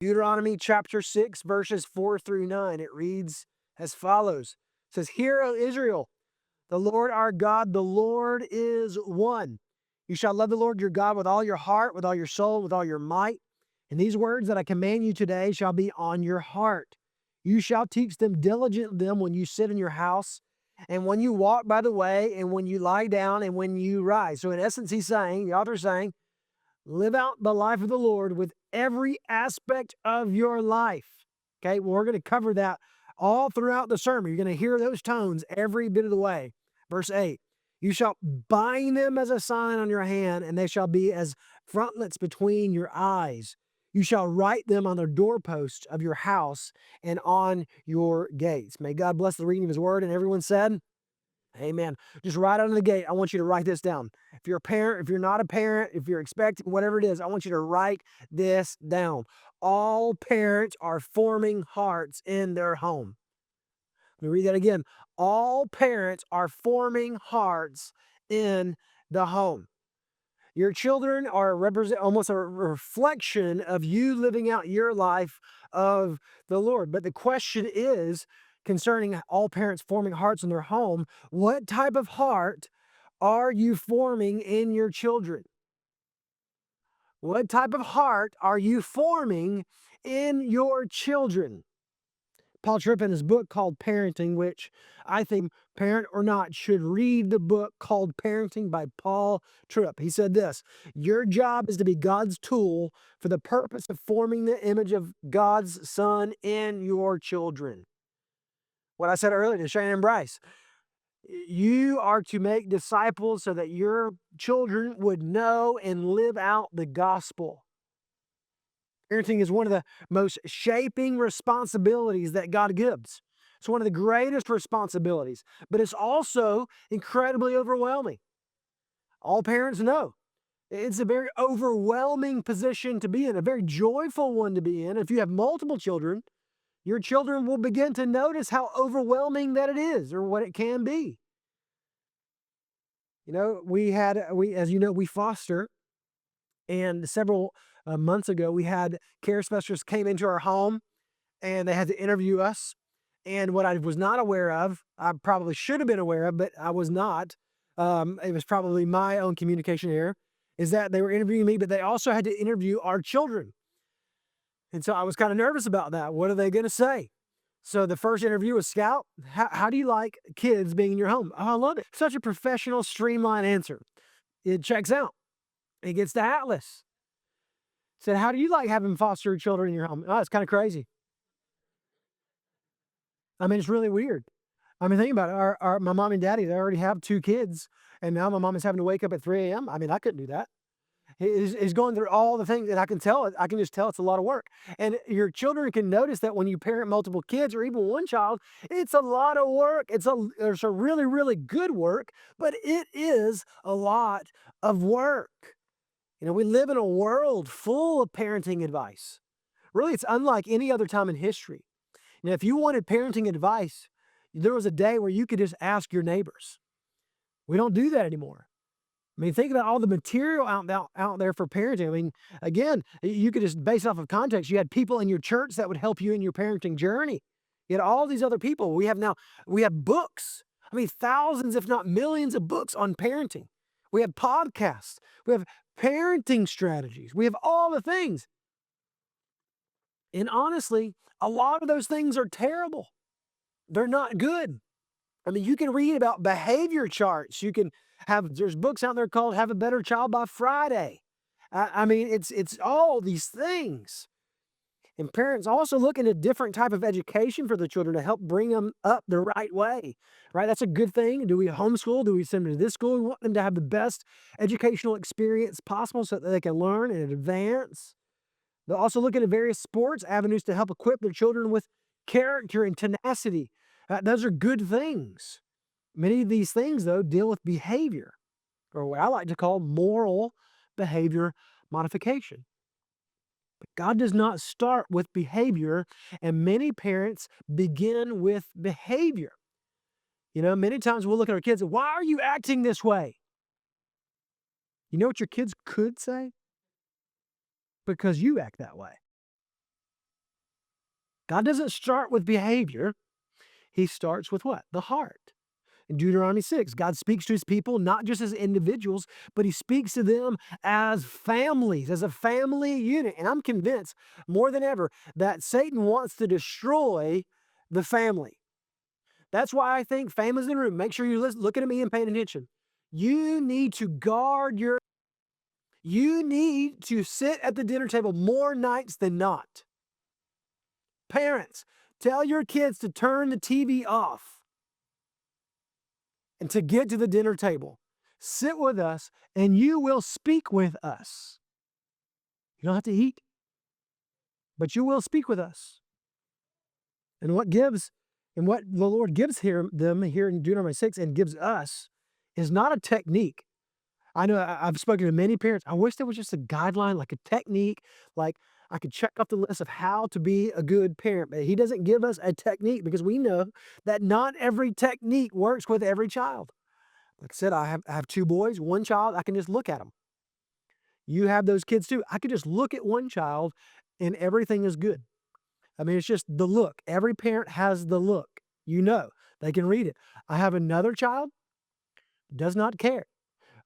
Deuteronomy chapter 6, verses 4 through 9. It reads as follows. It says, "Hear, O Israel, the Lord our God, the Lord is one. You shall love the Lord your God with all your heart, with all your soul, with all your might. And these words that I command you today shall be on your heart. You shall teach them diligently when you sit in your house, and when you walk by the way, and when you lie down, and when you rise." So in essence, the author's saying, live out the life of the Lord with every aspect of your life. Okay, well, we're going to cover that all throughout the sermon. You're going to hear those tones every bit of the way. Verse 8, you shall bind them as a sign on your hand, and they shall be as frontlets between your eyes. You shall write them on the doorposts of your house and on your gates. May God bless the reading of his word. And everyone said, amen. Just right out of the gate, I want you to write this down. If you're a parent, if you're not a parent, if you're expecting, whatever it is, I want you to write this down. All parents are forming hearts in their home. Let me read that again. All parents are forming hearts in the home. Your children are almost a reflection of you living out your life of the Lord. But the question is, concerning all parents forming hearts in their home, what type of heart are you forming in your children? What type of heart are you forming in your children? Paul Tripp, in his book called Parenting, which I think, parent or not, should read the book called Parenting by Paul Tripp. He said this: your job is to be God's tool for the purpose of forming the image of God's Son in your children. What I said earlier to Shane and Bryce, you are to make disciples so that your children would know and live out the gospel. Parenting is one of the most shaping responsibilities that God gives. It's one of the greatest responsibilities, but it's also incredibly overwhelming. All parents know it's a very overwhelming position to be in, a very joyful one to be in. If you have multiple children, your children will begin to notice how overwhelming that it is or what it can be. You know, as you know, we foster, and several months ago, we had care specialists came into our home and they had to interview us. And what I was not aware of, I probably should have been aware of, but I was not. It was probably my own communication error, is that they were interviewing me, but they also had to interview our children. And so I was kind of nervous about that. What are they going to say? So the first interview was, Scout, how do you like kids being in your home? Oh, I love it. Such a professional, streamlined answer. It checks out. It gets to Atlas. Said, how do you like having foster children in your home? Oh, it's kind of crazy. I mean, it's really weird. I mean, think about it. My mom and daddy, they already have 2 kids, and now my mom is having to wake up at 3 a.m. I mean, I couldn't do that. He's going through all the things, and I can tell it. I can just tell it's a lot of work. And your children can notice that when you parent multiple kids or even one child, it's a lot of work. It's a really, really good work, but it is a lot of work. You know, we live in a world full of parenting advice. Really, it's unlike any other time in history. You know, if you wanted parenting advice, there was a day where you could just ask your neighbors. We don't do that anymore. I mean, think about all the material out there for parenting. I mean, again, you could just base off of context. You had people in your church that would help you in your parenting journey. You had all these other people. We have books. I mean, thousands, if not millions of books on parenting. We have podcasts. We have parenting strategies. We have all the things. And honestly, a lot of those things are terrible. They're not good. I mean, you can read about behavior charts. There's books out there called Have a Better Child by Friday. I mean, it's all these things. And parents also looking at a different type of education for the children to help bring them up the right way, right? That's a good thing. Do we homeschool? Do we send them to this school? We want them to have the best educational experience possible so that they can learn and advance. They're also looking at various sports avenues to help equip their children with character and tenacity. Those are good things. Many of these things, though, deal with behavior, or what I like to call moral behavior modification. But God does not start with behavior, and many parents begin with behavior. You know, many times we'll look at our kids and, why are you acting this way? You know what your kids could say? Because you act that way. God doesn't start with behavior. He starts with what? The heart. In Deuteronomy 6, God speaks to his people not just as individuals, but he speaks to them as families, as a family unit. And I'm convinced more than ever that Satan wants to destroy the family. That's why I think families in the room, make sure you're looking at me and paying attention. You need to you need to sit at the dinner table more nights than not. Parents, tell your kids to turn the TV off and to get to the dinner table. Sit with us and you will speak with us. You don't have to eat, but you will speak with us. And what the Lord gives them here in Deuteronomy 6 and gives us is not a technique. I know I've spoken to many parents. I wish there was just a guideline, like a technique, like I could check off the list of how to be a good parent. But he doesn't give us a technique because we know that not every technique works with every child. Like I said, I have two boys, one child, I can just look at them. You have those kids too. I could just look at one child and everything is good. I mean, it's just the look. Every parent has the look. You know, they can read it. I have another child, does not care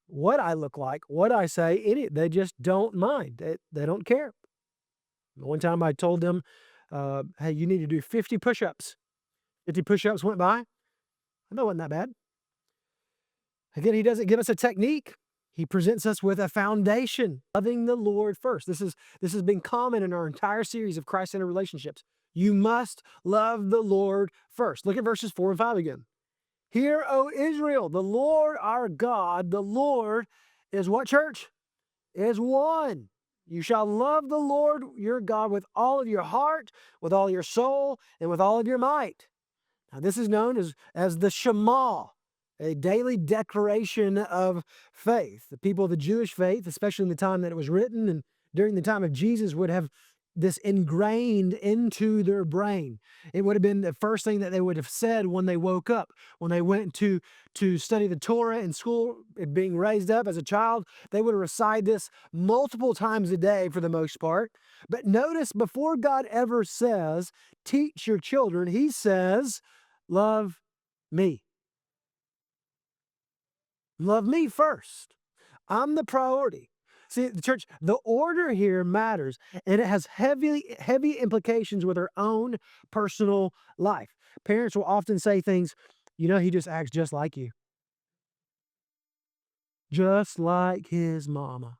what I look like, what I say, they just don't mind. They don't care. One time I told them, hey, you need to do 50 push-ups. 50 push-ups went by. I know it wasn't that bad. Again, he doesn't give us a technique. He presents us with a foundation, loving the Lord first. This has been common in our entire series of Christ-centered relationships. You must love the Lord first. Look at verses 4 and 5 again. Hear, O Israel, the Lord our God, the Lord is what, church? Is one. You shall love the Lord your God with all of your heart, with all your soul, and with all of your might. Now, this is known as the Shema, a daily declaration of faith. The people of the Jewish faith, especially in the time that it was written and during the time of Jesus, would have this ingrained into their brain. It would have been the first thing that they would have said when they woke up, when they went to study the Torah in school, being raised up as a child. They would recite this multiple times a day for the most part. But notice, before God ever says, teach your children, he says, love me. Love me first. I'm the priority. See, the church, the order here matters, and it has heavy implications with our own personal life. Parents will often say things, he just acts just like you. Just like his mama.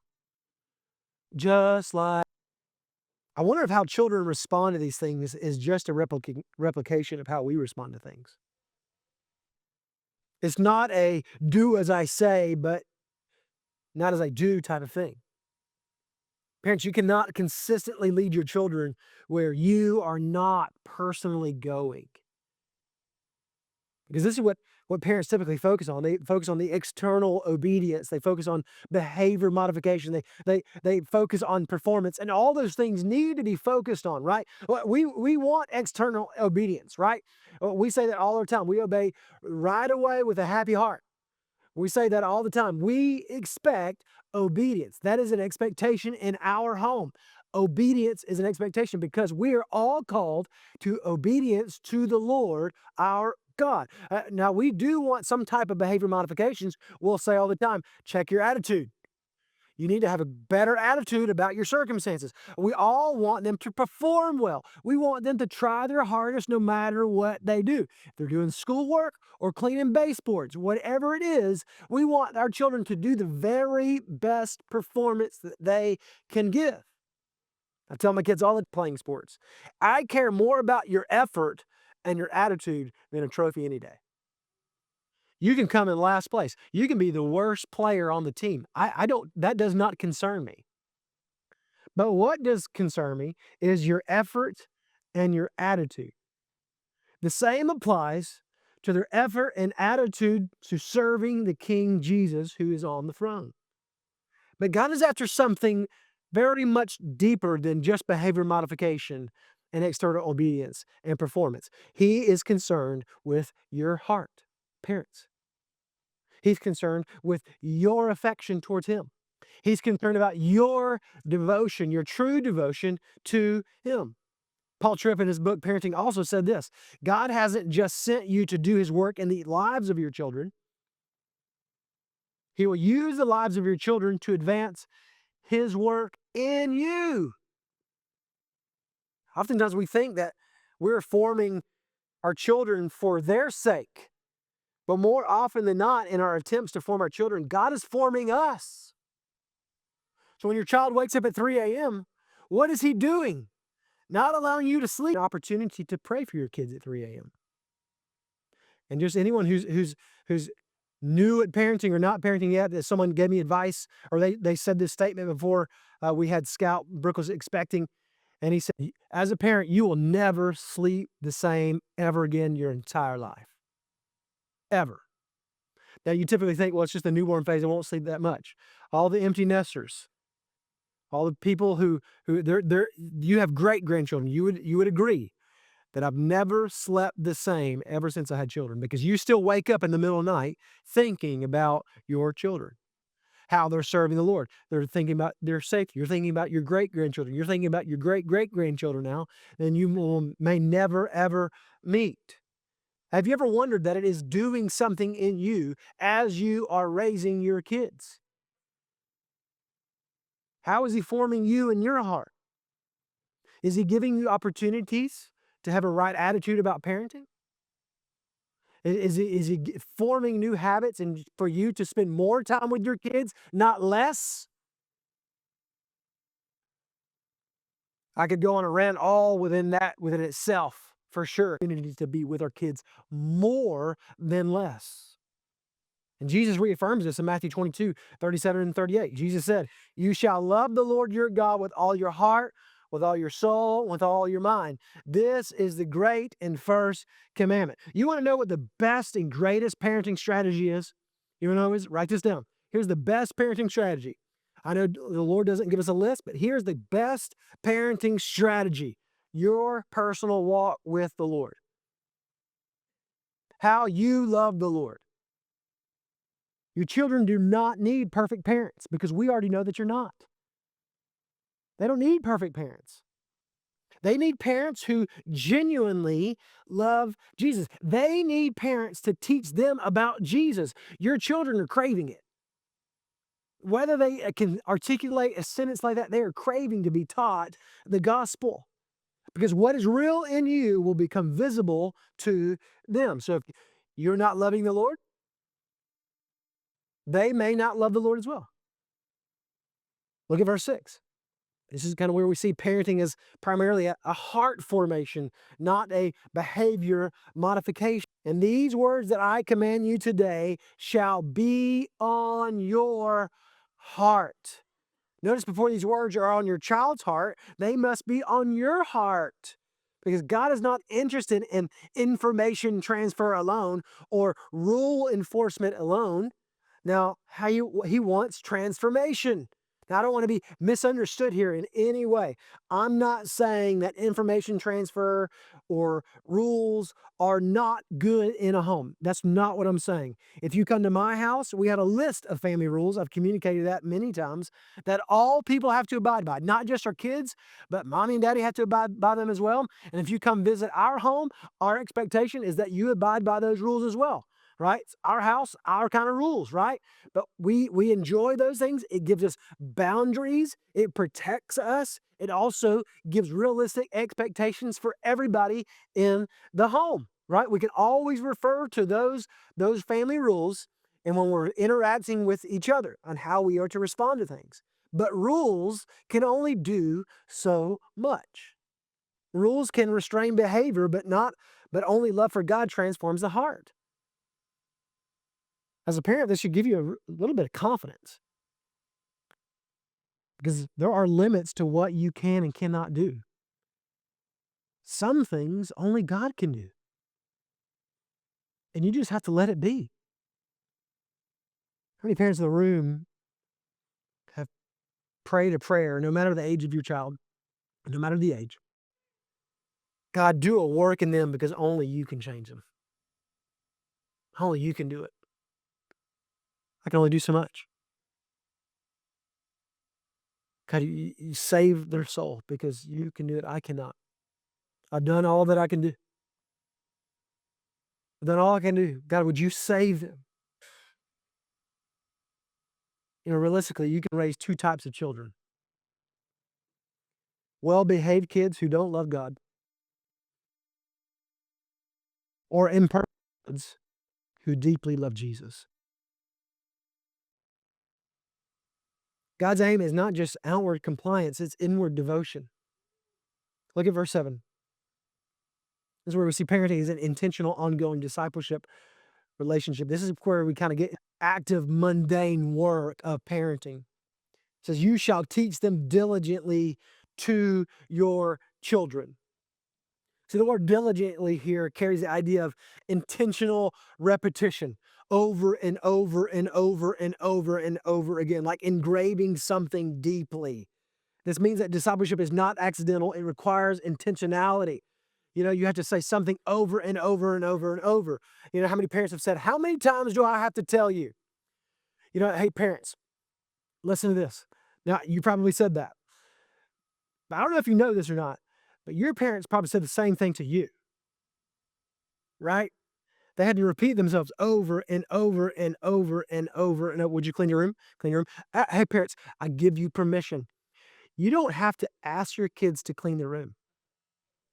Just like. I wonder if how children respond to these things is just a replication of how we respond to things. It's not a do as I say, but not as I do type of thing. Parents, you cannot consistently lead your children where you are not personally going. Because this is what parents typically focus on. They focus on the external obedience. They focus on behavior modification. They focus on performance. And all those things need to be focused on, right? We want external obedience, right? We say that all the time. We obey right away with a happy heart. We say that all the time. We expect obedience. That is an expectation in our home. Obedience is an expectation because we are all called to obedience to the Lord, our God. Now, we do want some type of behavior modifications. We'll say all the time, check your attitude. You need to have a better attitude about your circumstances. We all want them to perform well. We want them to try their hardest no matter what they do. If they're doing schoolwork or cleaning baseboards, whatever it is, we want our children to do the very best performance that they can give. I tell my kids all the playing sports, I care more about your effort and your attitude than a trophy any day. You can come in last place. You can be the worst player on the team. That does not concern me. But what does concern me is your effort and your attitude. The same applies to their effort and attitude to serving the King Jesus who is on the throne. But God is after something very much deeper than just behavior modification and external obedience and performance. He is concerned with your heart, parents. He's concerned with your affection towards him. He's concerned about your devotion, your true devotion to him. Paul Tripp in his book Parenting also said this: God hasn't just sent you to do his work in the lives of your children. He will use the lives of your children to advance his work in you. Oftentimes we think that we're forming our children for their sake. But more often than not, in our attempts to form our children, God is forming us. So when your child wakes up at 3 a.m., what is he doing? Not allowing you to sleep. An opportunity to pray for your kids at 3 a.m. And just anyone who's new at parenting or not parenting yet, that someone gave me advice, or they said this statement before we had Scout. Brooke was expecting, and he said, as a parent, you will never sleep the same ever again your entire life. Ever. Now, you typically think, well, it's just the newborn phase, I won't sleep that much. All the empty nesters, all the people who you have great grandchildren, you would agree that I've never slept the same ever since I had children, because you still wake up in the middle of the night thinking about your children, how they're serving the Lord. They're thinking about their safety. You're thinking about your great grandchildren. You're thinking about your great great grandchildren now, and you may never ever meet. Have you ever wondered that it is doing something in you as you are raising your kids? How is he forming you in your heart? Is he giving you opportunities to have a right attitude about parenting? Is he forming new habits and for you to spend more time with your kids, not less? I could go on a rant all within itself, for sure. We need to be with our kids more than less. And Jesus reaffirms this in Matthew 22:37 and 38. Jesus said, you shall love the Lord your God with all your heart, with all your soul, with all your mind. This is the great and first commandment. You want to know what the best and greatest parenting strategy is? You want to know is? Write this down. Here's the best parenting strategy. I know the Lord doesn't give us a list, but here's the best parenting strategy. Your personal walk with the Lord. How you love the Lord. Your children do not need perfect parents, because we already know that you're not. They don't need perfect parents. They need parents who genuinely love Jesus. They need parents to teach them about Jesus. Your children are craving it. Whether they can articulate a sentence like that, they are craving to be taught the gospel, because what is real in you will become visible to them. So if you're not loving the Lord, they may not love the Lord as well. Look at verse 6. This is kind of where we see parenting as primarily a heart formation, not a behavior modification. And these words that I command you today shall be on your heart. Notice before these words are on your child's heart, they must be on your heart. Because God is not interested in information transfer alone or rule enforcement alone. Now, he wants transformation. Now, I don't want to be misunderstood here in any way. I'm not saying that information transfer or rules are not good in a home. That's not what I'm saying. If you come to my house, we had a list of family rules. I've communicated that many times, that all people have to abide by, not just our kids, but mommy and daddy have to abide by them as well. And if you come visit our home, our expectation is that you abide by those rules as well. Right? It's our house, our kind of rules, right? But we enjoy those things. It gives us boundaries. It protects us. It also gives realistic expectations for everybody in the home, right? We can always refer to those family rules and when we're interacting with each other on how we are to respond to things. But rules can only do so much. Rules can restrain behavior, but only love for God transforms the heart. As a parent, this should give you a little bit of confidence, because there are limits to what you can and cannot do. Some things only God can do, and you just have to let it be. How many parents in the room have prayed a prayer, no matter the age of your child, no matter the age? God, do a work in them, because only you can change them. Only you can do it. I can only do so much. God, you save their soul, because you can do it. I cannot. I've done all that I can do. I've done all I can do. God, would you save them? Realistically, you can raise two types of children. Well-behaved kids who don't love God, or imperfect kids who deeply love Jesus. God's aim is not just outward compliance, it's inward devotion. Look at verse 7. This is where we see parenting is an intentional, ongoing discipleship relationship. This is where we kind of get active, mundane work of parenting. It says, you shall teach them diligently to your children. See, the word diligently here carries the idea of intentional repetition over and over and over and over and over again, like engraving something deeply. This means that discipleship is not accidental. It requires intentionality. You have to say something over and over and over and over. How many parents have said, how many times do I have to tell you? Hey, parents, listen to this. Now, you probably said that. But I don't know if you know this or not, but your parents probably said the same thing to you, right? They had to repeat themselves over and over and over and over and over. Would you clean your room? Clean your room. Hey, parents, I give you permission. You don't have to ask your kids to clean the room.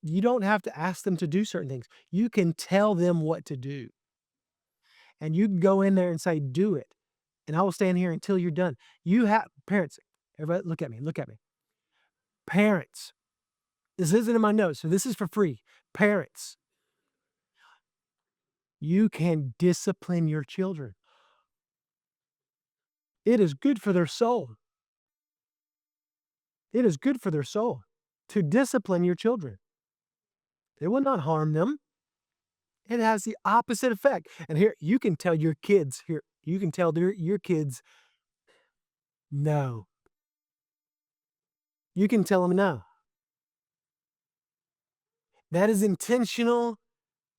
You don't have to ask them to do certain things. You can tell them what to do. And you can go in there and say, do it. And I will stand here until you're done. Parents, everybody look at me. Parents, this isn't in my notes, so this is for free. Parents, you can discipline your children. It is good for their soul. It is good for their soul to discipline your children. It will not harm them. It has the opposite effect. And here, you can tell your kids, your kids, no. You can tell them no. That is intentional,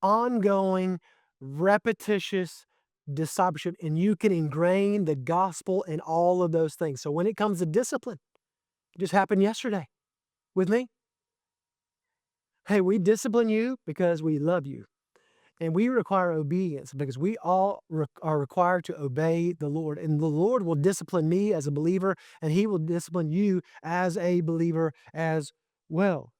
ongoing, repetitious discipleship, and you can ingrain the gospel in all of those things. So when it comes to discipline, it just happened yesterday with me. Hey, we discipline you because we love you. And we require obedience because we all are required to obey the Lord. And the Lord will discipline me as a believer, and he will discipline you as a believer as well.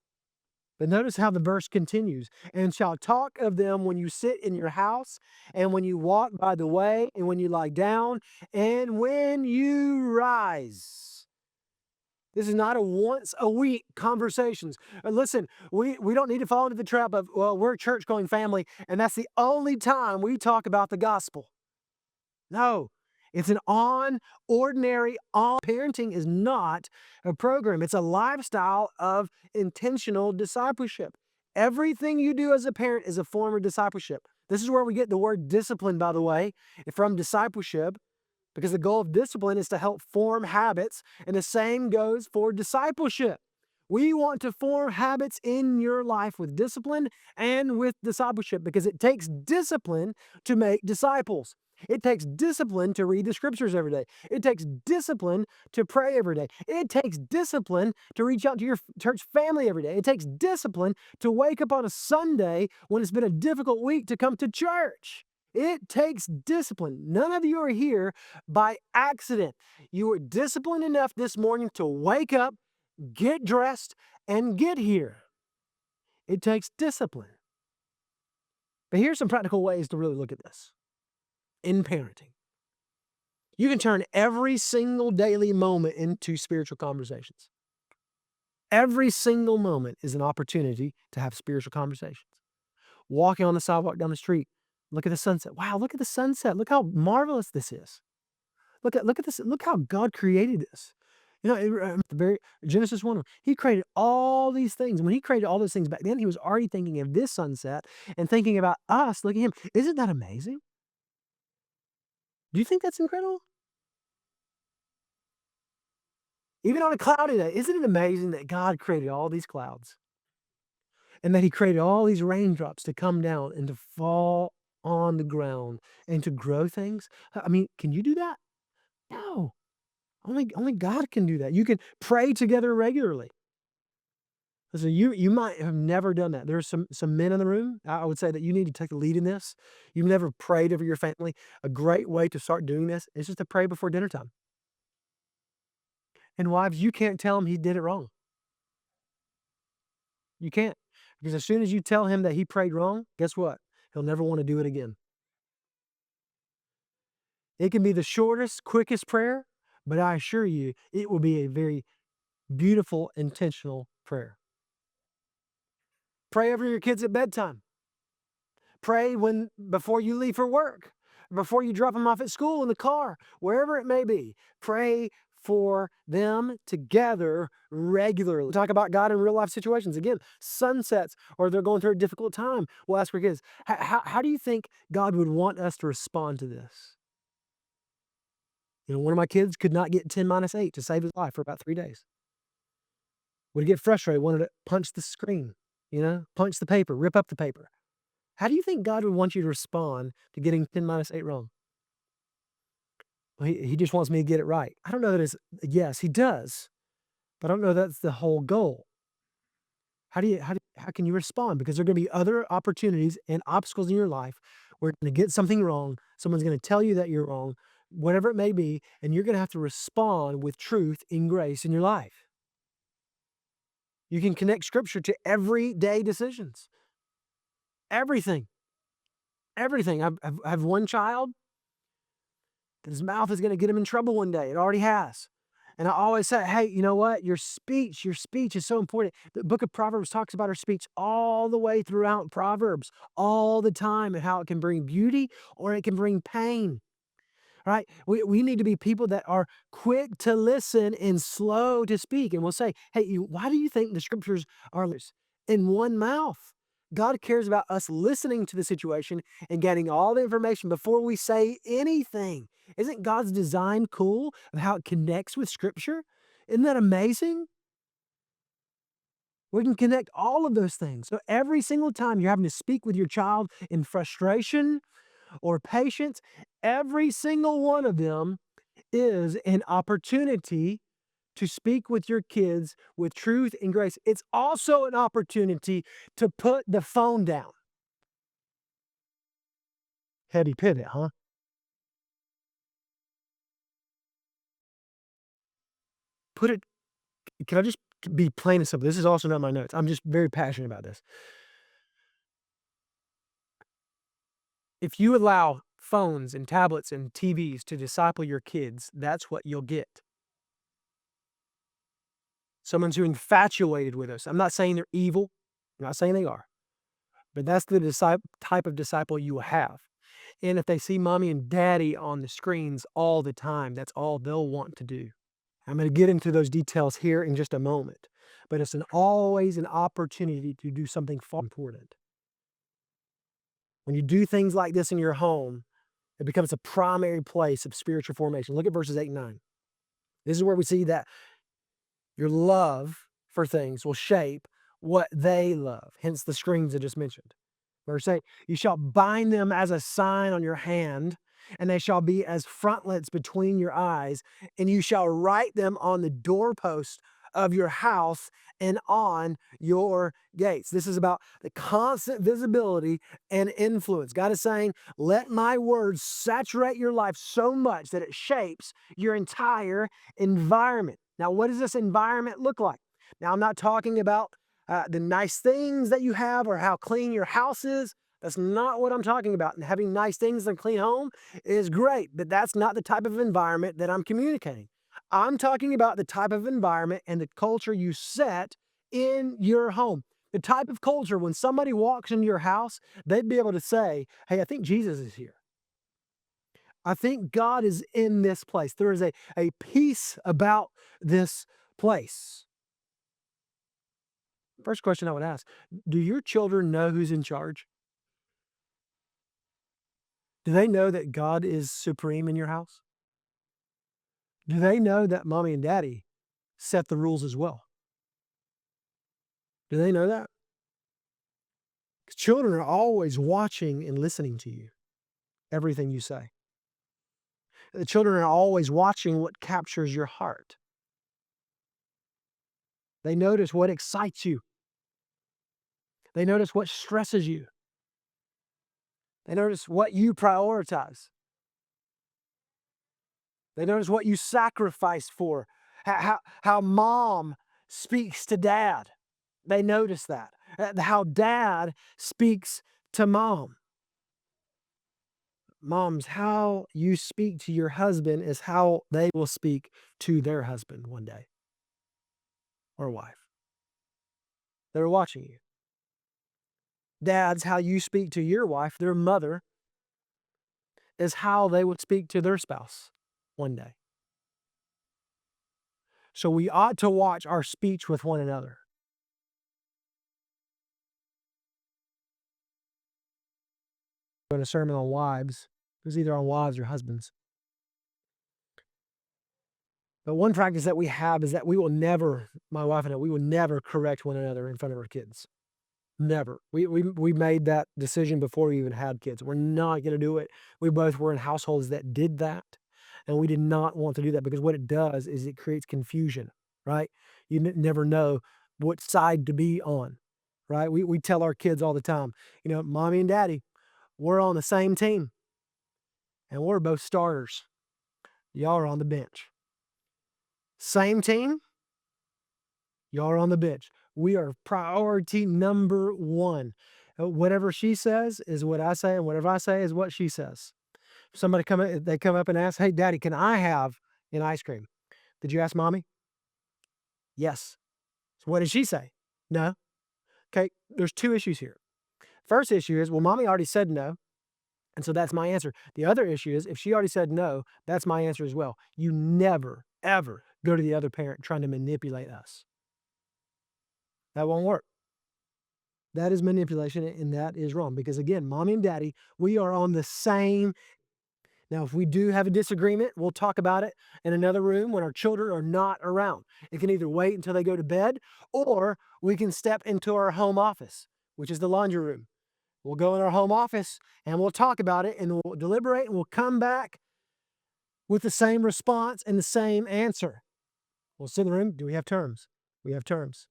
But notice how the verse continues. And shall talk of them when you sit in your house, and when you walk by the way, and when you lie down, and when you rise. This is not a once a week conversations. Listen, we don't need to fall into the trap of, well, we're a church going family, and that's the only time we talk about the gospel. No, it's ordinary parenting is not a program. It's a lifestyle of intentional discipleship. Everything you do as a parent is a form of discipleship. This is where we get the word discipline, by the way, from discipleship. Because the goal of discipline is to help form habits, and the same goes for discipleship. We want to form habits in your life with discipline and with discipleship because it takes discipline to make disciples. It takes discipline to read the scriptures every day. It takes discipline to pray every day. It takes discipline to reach out to your church family every day. It takes discipline to wake up on a Sunday when it's been a difficult week to come to church. It takes discipline. None of you are here by accident. You were disciplined enough this morning to wake up, get dressed, and get here. It takes discipline. But here's some practical ways to really look at this in parenting. You can turn every single daily moment into spiritual conversations. Every single moment is an opportunity to have spiritual conversations. Walking on the sidewalk down the street, look at the sunset. Wow, look at the sunset. Look how marvelous this is. Look at this. Look how God created this. Genesis 1, he created all these things. When he created all those things back then, he was already thinking of this sunset and thinking about us. Look at him. Isn't that amazing? Do you think that's incredible? Even on a cloudy day, isn't it amazing that God created all these clouds and that he created all these raindrops to come down and to fall on the ground and to grow things? I mean, can you do that? No. Only God can do that. You can pray together regularly. Listen, you might have never done that. There's some men in the room, I would say that you need to take the lead in this. You've never prayed over your family. A great way to start doing this is just to pray before dinner time. And wives, you can't tell him he did it wrong. You can't. Because as soon as you tell him that he prayed wrong, guess what? He'll never want to do it again. It can be the shortest, quickest prayer, but I assure you, it will be a very beautiful, intentional prayer. Pray over your kids at bedtime. Pray before you leave for work, before you drop them off at school in the car, wherever it may be. Pray for them together regularly. Talk about God in real life situations. Again, sunsets, or they're going through a difficult time. We'll ask our kids, how do you think God would want us to respond to this? One of my kids could not get 10 minus 8 to save his life for about 3 days. Would get frustrated, wanted to punch the screen, punch the paper, rip up the paper. How do you think God would want you to respond to getting 10 minus 8 wrong? Well, he just wants me to get it right. I don't know that it's yes, he does, but I don't know that's the whole goal. How can you respond? Because there are gonna be other opportunities and obstacles in your life where you're gonna get something wrong, someone's gonna tell you that you're wrong, whatever it may be, and you're gonna have to respond with truth and grace in your life. You can connect scripture to everyday decisions. Everything. Everything. I have one child that his mouth is gonna get him in trouble one day. It already has. And I always say, hey, you know what? Your speech is so important. The book of Proverbs talks about our speech all the way throughout Proverbs, all the time, and how it can bring beauty or it can bring pain. Right? We need to be people that are quick to listen and slow to speak. And we'll say, hey, why do you think the scriptures are in one mouth? God cares about us listening to the situation and getting all the information before we say anything. Isn't God's design cool of how it connects with scripture? Isn't that amazing? We can connect all of those things. So every single time you're having to speak with your child in frustration or patience, every single one of them is an opportunity to speak with your kids with truth and grace. It's also an opportunity to put the phone down. Heady pivot, huh? Put it Can I just be plain and simple? This is also not my notes. I'm just very passionate about this. If you allow phones and tablets and TVs to disciple your kids, that's what you'll get. Someone's who infatuated with us. I'm not saying they're evil. I'm not saying they are. But that's the type of disciple you will have. And if they see mommy and daddy on the screens all the time, that's all they'll want to do. I'm going to get into those details here in just a moment. But it's always an opportunity to do something far important. When you do things like this in your home, it becomes a primary place of spiritual formation. Look at verses 8 and 9. This is where we see that your love for things will shape what they love, hence the screens I just mentioned. Verse 8, you shall bind them as a sign on your hand, and they shall be as frontlets between your eyes, and you shall write them on the doorpost of your house and on your gates. This is about the constant visibility and influence. God is saying, let my words saturate your life so much that it shapes your entire environment. Now, what does this environment look like? Now, I'm not talking about the nice things that you have or how clean your house is. That's not what I'm talking about. And having nice things and a clean home is great, but that's not the type of environment that I'm communicating. I'm talking about the type of environment and the culture you set in your home. The type of culture when somebody walks into your house, they'd be able to say, hey, I think Jesus is here. I think God is in this place. There is a peace about this place. First question I would ask, do your children know who's in charge? Do they know that God is supreme in your house? Do they know that mommy and daddy set the rules as well? Do they know that? 'Cause children are always watching and listening to you, everything you say. The children are always watching what captures your heart. They notice what excites you. They notice what stresses you. They notice what you prioritize. They notice what you sacrifice for. How mom speaks to dad. They notice that. How dad speaks to mom. Moms, how you speak to your husband is how they will speak to their husband one day or wife. They're watching you. Dads, how you speak to your wife, their mother, is how they would speak to their spouse one day. So we ought to watch our speech with one another. In a sermon on wives, it was either on wives or husbands. But one practice that we have is that we will never, my wife and I, we will never correct one another in front of our kids. Never. We made that decision before we even had kids. We're not going to do it. We both were in households that did that, and we did not want to do that because what it does is it creates confusion, right? You never know what side to be on, right? We tell our kids all the time, mommy and daddy, we're on the same team, and we're both starters. Y'all are on the bench. Same team, y'all are on the bench. We are priority number one. Whatever she says is what I say, and whatever I say is what she says. Somebody they come up and ask, "Hey, Daddy, can I have an ice cream?" Did you ask Mommy? Yes. So what did she say? No. Okay, there's two issues here. First issue is, well, Mommy already said no, and so that's my answer. The other issue is, if she already said no, that's my answer as well. You never, ever go to the other parent trying to manipulate us. That won't work. That is manipulation, and that is wrong because, again, Mommy and Daddy, we are on the same. Now, if we do have a disagreement, we'll talk about it in another room when our children are not around. It can either wait until they go to bed, or we can step into our home office, which is the laundry room. We'll go in our home office and we'll talk about it and we'll deliberate and we'll come back with the same response and the same answer. We'll sit in the room. Do we have terms? We have terms.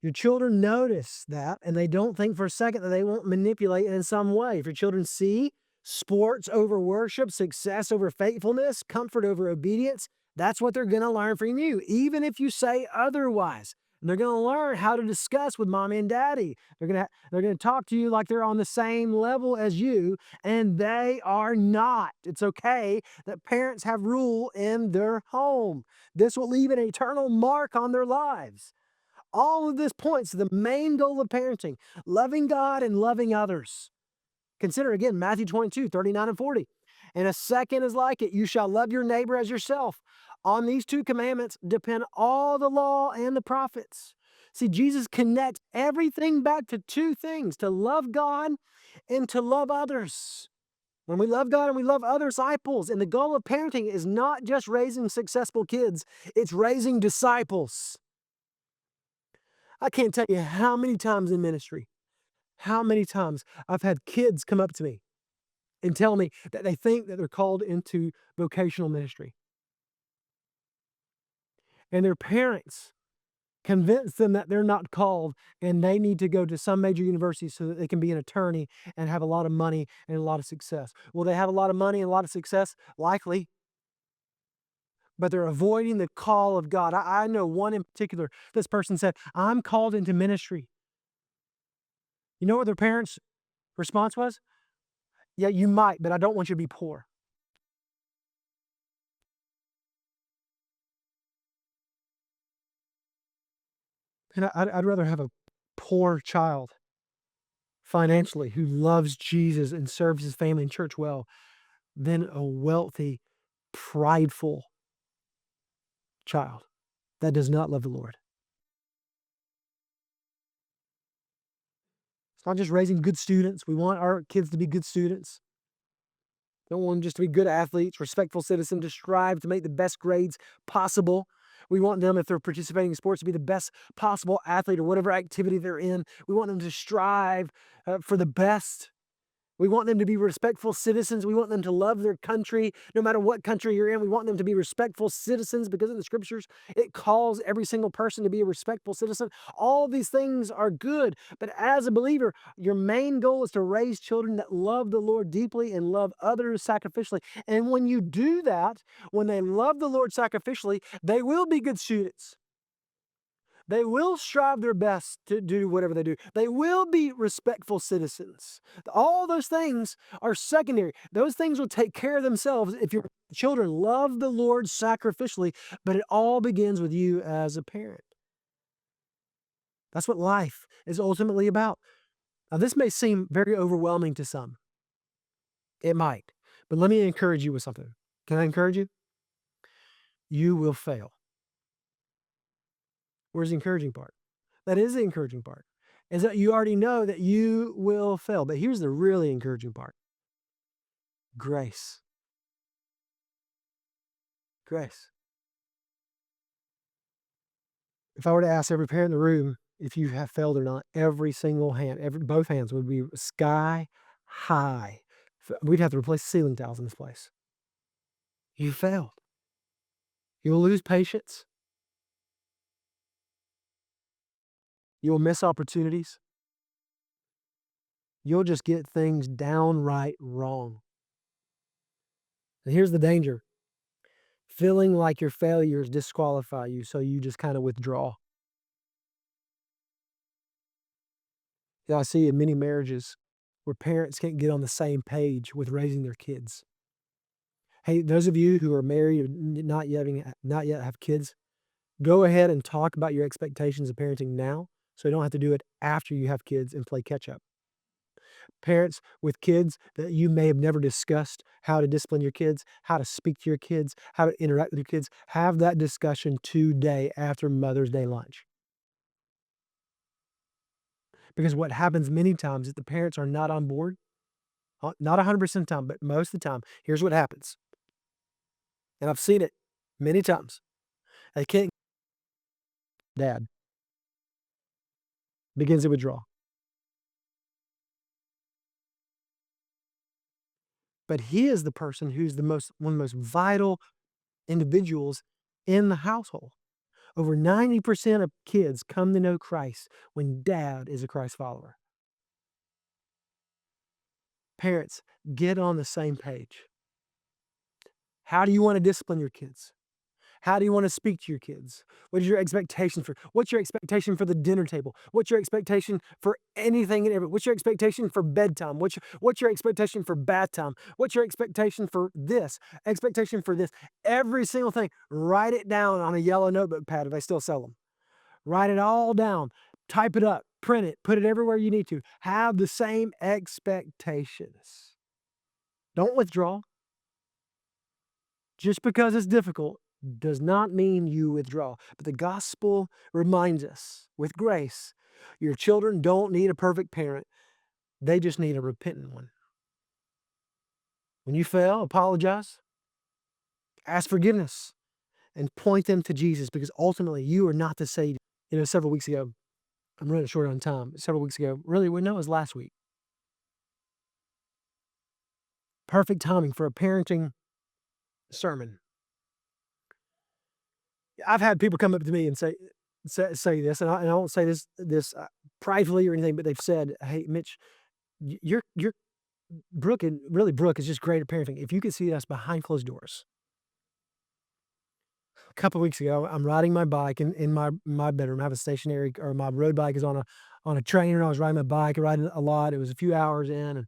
Your children notice that, and they don't think for a second that they won't manipulate it in some way. If your children see sports over worship, success over faithfulness, comfort over obedience, that's what they're going to learn from you, even if you say otherwise. And they're going to learn how to discuss with mommy and daddy. They're going to talk to you like they're on the same level as you, and they are not. It's okay that parents have rule in their home. This will leave an eternal mark on their lives. All of this points to the main goal of parenting, loving God and loving others. Consider again Matthew 22, 39 and 40. And a second is like it. You shall love your neighbor as yourself. On these two commandments depend all the law and the prophets. See, Jesus connects everything back to two things, to love God and to love others. When we love God and we love other disciples, and the goal of parenting is not just raising successful kids, it's raising disciples. I can't tell you how many times in ministry, how many times I've had kids come up to me and tell me that they think that they're called into vocational ministry. And their parents convince them that they're not called and they need to go to some major university so that they can be an attorney and have a lot of money and a lot of success. Will they have a lot of money and a lot of success? Likely. But they're avoiding the call of God. I know one in particular. This person said, I'm called into ministry. You know what their parents' response was? Yeah, you might, but I don't want you to be poor. And I'd rather have a poor child financially who loves Jesus and serves his family and church well than a wealthy, prideful child that does not love the Lord. It's not just raising good students. We want our kids to be good students. We don't want them just to be good athletes, respectful citizens, to strive to make the best grades possible. We want them, if they're participating in sports, to be the best possible athlete or whatever activity they're in. We want them to strive for the best. We want them to be respectful citizens. We want them to love their country, no matter what country you're in. We want them to be respectful citizens because in the scriptures, it calls every single person to be a respectful citizen. All these things are good. But as a believer, your main goal is to raise children that love the Lord deeply and love others sacrificially. And when you do that, when they love the Lord sacrificially, they will be good students. They will strive their best to do whatever they do. They will be respectful citizens. All those things are secondary. Those things will take care of themselves if your children love the Lord sacrificially, but it all begins with you as a parent. That's what life is ultimately about. Now, this may seem very overwhelming to some. It might. But let me encourage you with something. Can I encourage you? You will fail. Where's the encouraging part? That is the encouraging part. Is that you already know that you will fail. But here's the really encouraging part. Grace. Grace. If I were to ask every parent in the room if you have failed or not, every single hand, both hands would be sky high. We'd have to replace the ceiling tiles in this place. You failed. You'll lose patience. You'll miss opportunities. You'll just get things downright wrong. And here's the danger. Feeling like your failures disqualify you, so you just kind of withdraw. Yeah, I see in many marriages where parents can't get on the same page with raising their kids. Hey, those of you who are married and not yet have kids, go ahead and talk about your expectations of parenting now, so you don't have to do it after you have kids and play catch up. Parents with kids that you may have never discussed how to discipline your kids, how to speak to your kids, how to interact with your kids, have that discussion today after Mother's Day lunch. Because what happens many times is the parents are not on board, not 100% of the time, but most of the time. Here's what happens, and I've seen it many times. They can't. Dad begins to withdraw. But he is the person who's one of the most vital individuals in the household. Over 90% of kids come to know Christ when dad is a Christ follower. Parents, get on the same page. How do you want to discipline your kids? How do you want to speak to your kids? What is your expectation what's your expectation for the dinner table? What's your expectation for anything and everything? What's your expectation for bedtime? What's your expectation for bath time? What's your expectation for this? Expectation for this? Every single thing. Write it down on a yellow notebook pad if they still sell them. Write it all down. Type it up. Print it. Put it everywhere you need to. Have the same expectations. Don't withdraw. Just because it's difficult does not mean you withdraw. But the gospel reminds us with grace, your children don't need a perfect parent. They just need a repentant one. When you fail, apologize, ask forgiveness, and point them to Jesus, because ultimately you are not the Savior. Several weeks ago, I'm running short on time. Several weeks ago, really, it was last week. Perfect timing for a parenting sermon. I've had people come up to me and say this, and I won't say this pridefully or anything, but they've said, "Hey, Mitch, you're Brooke, and really Brooke is just great at parenting. If you could see us behind closed doors." A couple of weeks ago, I'm riding my bike in my bedroom. I have a stationary, or my road bike is on a trainer. I was riding my bike, riding a lot. It was a few hours in, and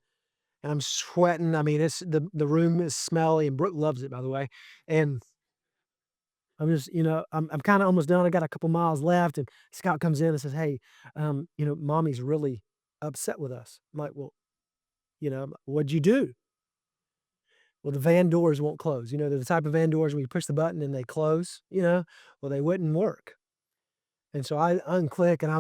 I'm sweating. I mean, it's the room is smelly, and Brooke loves it, by the way. And I'm just, I'm kind of almost done. I got a couple miles left, and Scout comes in and says, "Hey, mommy's really upset with us." I'm like, "Well, what'd you do?" "Well, the van doors won't close." They're the type of van doors where you push the button and they close. Well, they wouldn't work. And so I unclick, and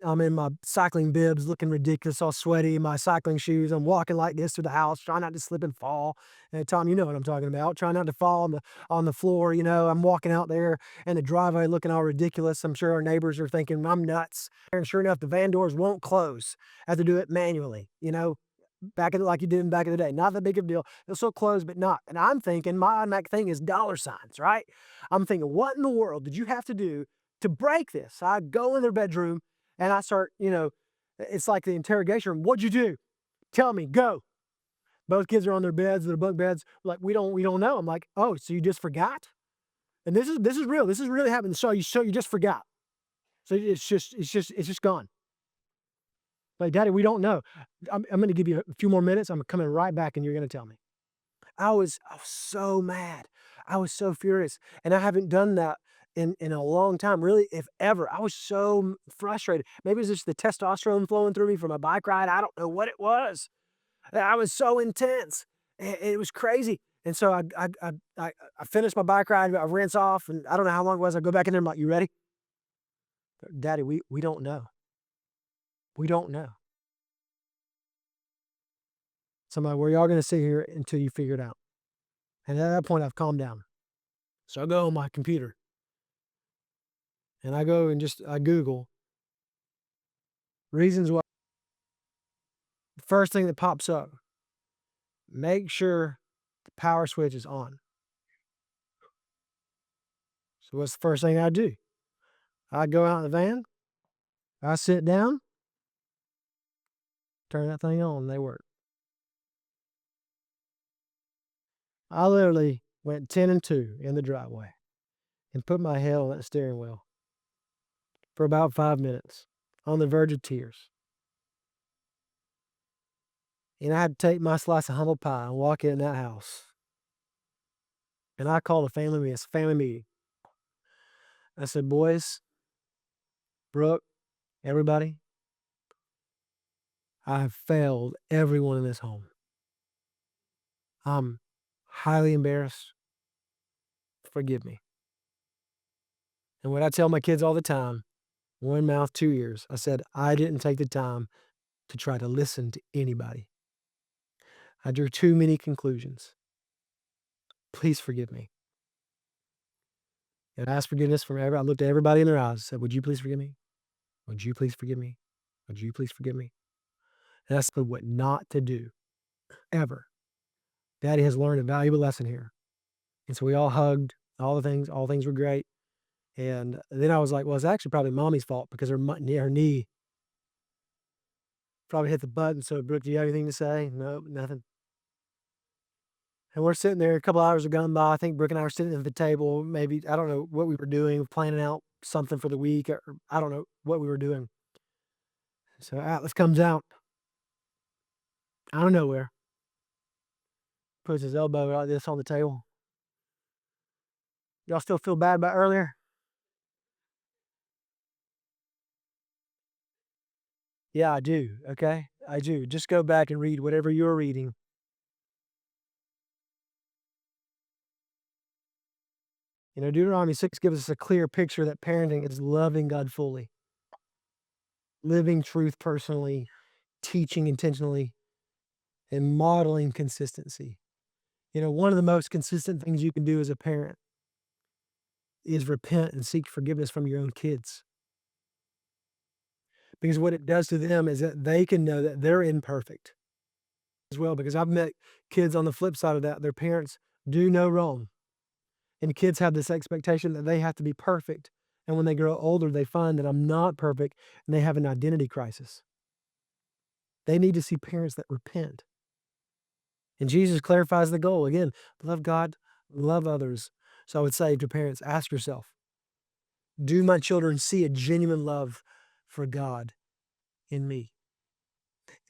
I'm in my cycling bibs looking ridiculous, all sweaty, my cycling shoes. I'm walking like this through the house, trying not to slip and fall. And Tom, you know what I'm talking about. Trying not to fall on the floor. I'm walking out there in the driveway looking all ridiculous. I'm sure our neighbors are thinking I'm nuts. And sure enough, the van doors won't close. I have to do it manually. like you did back in the day. Not that big of a deal. They'll still close, but not. And I'm thinking, my automatic thing is dollar signs, right? I'm thinking, what in the world did you have to do to break this? I go in their bedroom and I start, it's like the interrogation room. What'd you do? Tell me, go. Both kids are on their beds, their bunk beds. Like, we don't know. I'm like, oh, so you just forgot? And this is real. This is really happening. So you just forgot. So it's just gone. Like, Daddy, we don't know. I'm going to give you a few more minutes. I'm coming right back, and you're going to tell me. I was so mad. I was so furious, and I haven't done that in a long time, really, if ever. I was so frustrated. Maybe it's just the testosterone flowing through me from a bike ride. I don't know what it was. I was so intense. It was crazy. And so I finished my bike ride. I rinse off, and I don't know how long it was. I go back in there. I'm like, "You ready?" Daddy, we don't know. We don't know. So I'm like, "Well, y'all gonna sit here until you figure it out." And at that point, I've calmed down. So I go on my computer and I go and I Google reasons why. The first thing that pops up: make sure the power switch is on. So what's the first thing I do? I go out in the van. I sit down, turn that thing on, and they work. I literally went 10 and 2 in the driveway and put my head on that steering wheel for about 5 minutes on the verge of tears. And I had to take my slice of humble pie and walk in that house. And I called a family meeting. I said, "Boys, Brooke, everybody, I have failed everyone in this home. I'm highly embarrassed. Forgive me." And what I tell my kids all the time, one mouth, two ears, I said, I didn't take the time to try to listen to anybody. I drew too many conclusions. Please forgive me. And I asked forgiveness from everybody. I looked at everybody in their eyes and said, would you please forgive me? Would you please forgive me? Would you please forgive me? And that's what not to do, ever. Daddy has learned a valuable lesson here. And so we all hugged, all things were great. And then I was like, well, it's actually probably Mommy's fault because her knee probably hit the button. So, Brooke, do you have anything to say? Nope, nothing. And we're sitting there, a couple hours have gone by. I think Brooke and I were sitting at the table. Maybe, I don't know what we were doing, planning out something for the week, or I don't know what we were doing. So Atlas comes out of nowhere, puts his elbow like this on the table. Y'all still feel bad about earlier? Yeah, I do. Okay. I do. Just go back and read whatever you're reading. Deuteronomy 6 gives us a clear picture that parenting is loving God fully, living truth personally, teaching intentionally, and modeling consistency. One of the most consistent things you can do as a parent is repent and seek forgiveness from your own kids. Because what it does to them is that they can know that they're imperfect as well. Because I've met kids on the flip side of that, their parents do no wrong. And kids have this expectation that they have to be perfect. And when they grow older, they find that I'm not perfect and they have an identity crisis. They need to see parents that repent. And Jesus clarifies the goal. Again, love God, love others. So I would say to parents, ask yourself, do my children see a genuine love for God in me?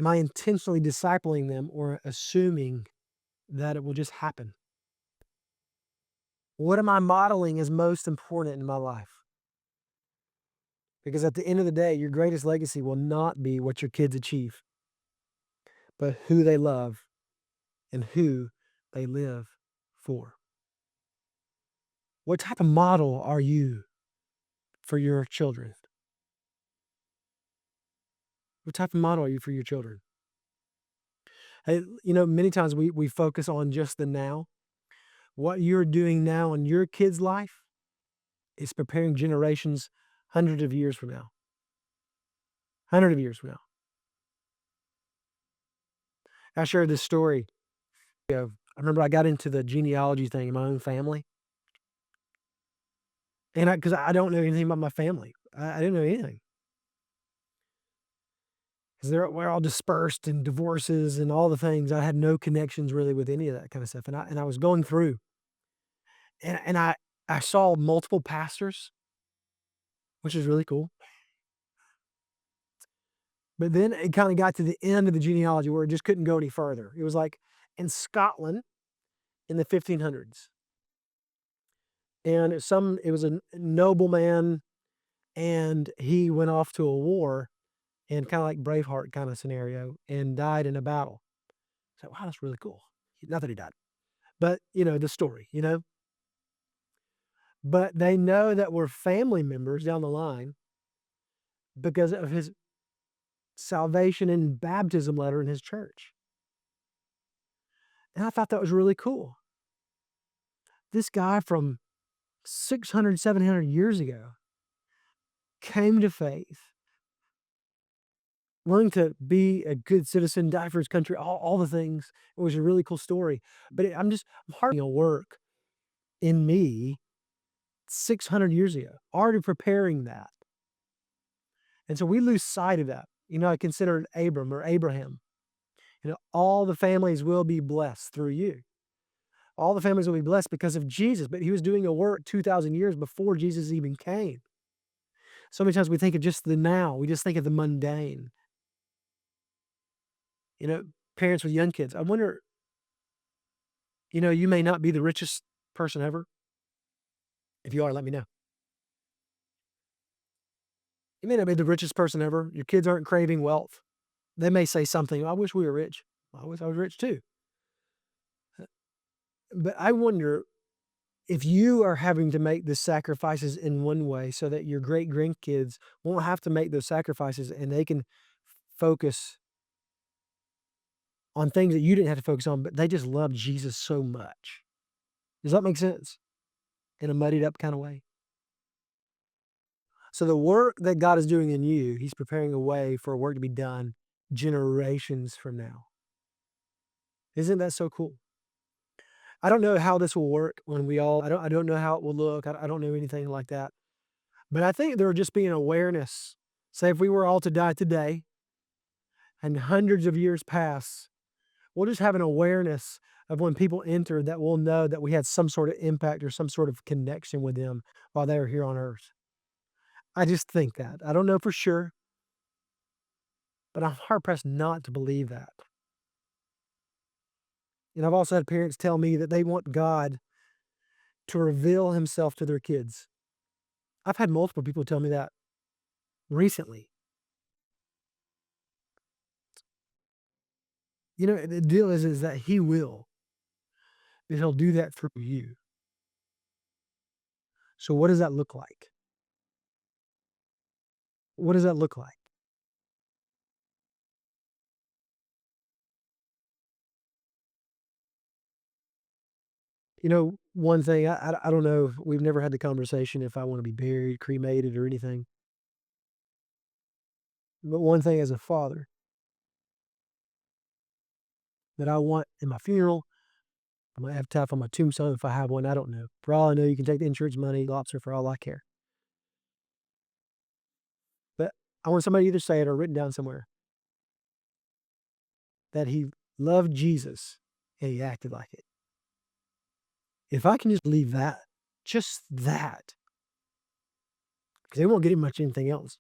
Am I intentionally discipling them or assuming that it will just happen? What am I modeling as most important in my life? Because at the end of the day, your greatest legacy will not be what your kids achieve, but who they love and who they live for. What type of model are you for your children? What type of model are you for your children? Hey, many times we focus on just the now. What you're doing now in your kid's life is preparing generations hundreds of years from now. 100 of years from now. I shared this story. I remember I got into the genealogy thing in my own family, and because I don't know anything about my family. I didn't know anything because we're all dispersed and divorces and all the things. I had no connections really with any of that kind of stuff, and I was going through, and I saw multiple pastors, which is really cool. But then it kind of got to the end of the genealogy where it just couldn't go any further. It was like in Scotland in the 1500s, and it was a nobleman, and he went off to a war, and kind of like Braveheart kind of scenario, and died in a battle. So wow, that's really cool. Not that he died, but the story. But they know that we're family members down the line because of his salvation and baptism letter in his church. And I thought that was really cool. This guy from 600, 700 years ago came to faith, willing to be a good citizen, die for his country, all the things. It was a really cool story. But I'm harping on work in me 600 years ago, already preparing that. And so we lose sight of that. I consider Abram or Abraham. All the families will be blessed through you. All the families will be blessed because of Jesus, but he was doing a work 2,000 years before Jesus even came. So many times we think of just the now. We just think of the mundane. Parents with young kids. I wonder, you may not be the richest person ever. If you are, let me know. You may not be the richest person ever. Your kids aren't craving wealth. They may say something, I wish we were rich. I wish I was rich too. But I wonder if you are having to make the sacrifices in one way so that your great grandkids won't have to make those sacrifices and they can focus on things that you didn't have to focus on, but they just love Jesus so much. Does that make sense? In a muddied up kind of way. So the work that God is doing in you, he's preparing a way for a work to be done generations from now. Isn't that so cool? I don't know how this will work when I don't know how it will look. I don't know anything like that. But I think there will just be an awareness. Say if we were all to die today and hundreds of years pass, we'll just have an awareness of when people enter that we'll know that we had some sort of impact or some sort of connection with them while they were here on earth. I just think that. I don't know for sure, but I'm hard pressed not to believe that. And I've also had parents tell me that they want God to reveal himself to their kids. I've had multiple people tell me that recently. The deal is that he will, that he'll do that through you. So what does that look like? What does that look like? One thing, I don't know, we've never had the conversation if I want to be buried, cremated, or anything. But one thing as a father that I want in my funeral, I might have to on my tombstone if I have one, I don't know. For all I know, you can take the insurance money, lobster for all I care. But I want somebody to either say it or written down somewhere that he loved Jesus and he acted like it. If I can just leave that, just that, because they won't get much anything else.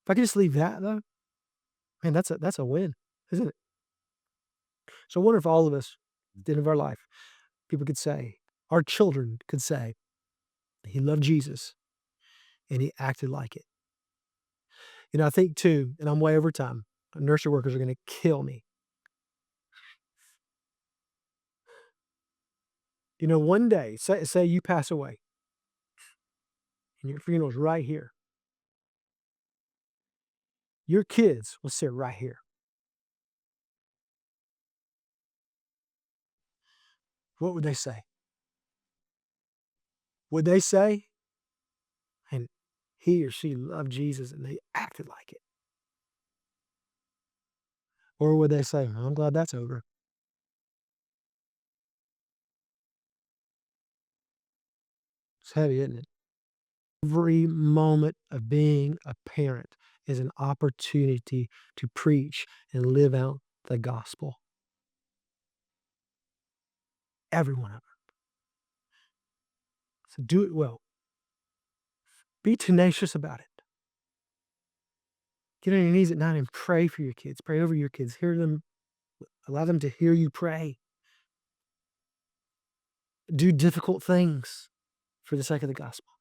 If I can just leave that though, man, that's a win, isn't it? So I wonder if all of us, at the end of our life, people could say, our children could say, he loved Jesus and he acted like it. I think too, and I'm way over time, nursery workers are going to kill me. One day, say you pass away and your funeral's right here. Your kids will sit right here. What would they say? Would they say, and he or she loved Jesus and they acted like it? Or would they say, "I'm glad that's over"? It's heavy, isn't it? Every moment of being a parent is an opportunity to preach and live out the gospel. Every one of them. So do it well. Be tenacious about it. Get on your knees at night and pray for your kids. Pray over your kids. Hear them. Allow them to hear you pray. Do difficult things for the sake of the gospel.